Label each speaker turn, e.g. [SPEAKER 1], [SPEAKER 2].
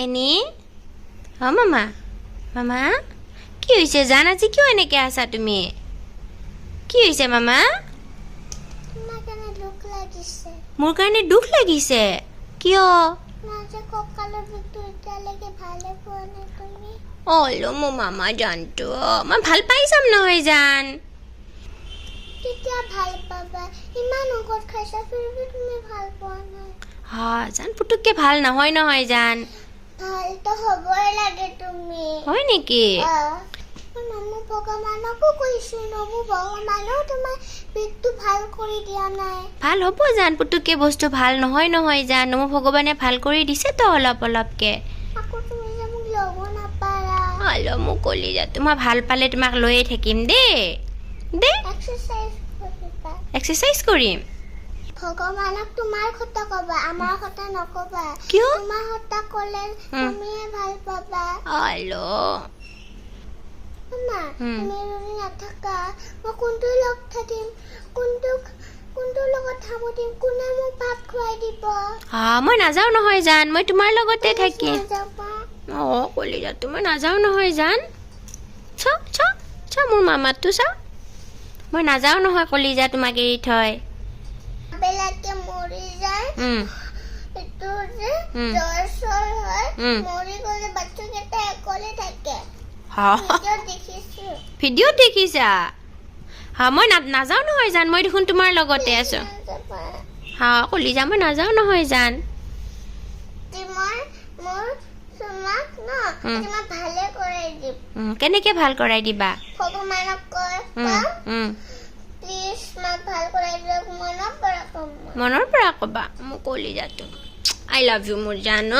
[SPEAKER 1] any মামা মামা কি হৈছে জান আজি কিয় এনেকৈ আছা তুমি কি হৈছে মামা মোৰ কাৰণে দুখ লাগিছে কিয় অলো মোৰ মামা জানতো মই ভাল পাই যাম নহয় জান জান পুতুককে ভাল নহয় নহয় জান হয় নেকি ভাল হ'ব জান পুতুককে বস্তু ভাল নহয় নহয় জান মোৰ ভগৱানে ভাল কৰি দিছে তো অলপ অলপকে হলো মোক কলি যা তোমাৰ ভাল পালে তোমাক লৈয়ে থাকিম দেই দে এক্সাৰচাইজ কৰিম
[SPEAKER 2] ভগৱানক তোমাৰ কথা কবা আমাৰ কথা নকবা
[SPEAKER 1] কিয়
[SPEAKER 2] তোমাৰ কথা ক'লে তুমিয়ে ভাল পাবা
[SPEAKER 1] হলো
[SPEAKER 2] মা তুমি যদি নাথাকা মই কোনটো লগ থাকিম কোনটো লগত থামুদিম কোনে মোক ভাত খুৱাই দিব
[SPEAKER 1] মই নাযাওঁ নহয় জান মই তোমাৰ লগতে থাকিম কলি যা মই নাযাওঁ নহয় জান চ মোৰ মামাটো চাওঁ মই নাযাওঁ নহয় কলি যা তোমাক এৰি থয়
[SPEAKER 2] বেলাকে মৰি যায় এইটো যে জ্বৰ হয় মৰি গ'লে বাচ্চাকেইটা অকলে থাকে
[SPEAKER 1] ভিডিঅ'ত দেখিছা মই নাযাওঁ নহয় জান মই দেখোন তোমাৰ লগতে আছো কলি যা মই নাযাওঁ নহয় জান কেনেকে ভাল কৰাই দিবা মনৰ পৰা কবা মোক কলি যাতো আই লাভ ইউ মোৰ জান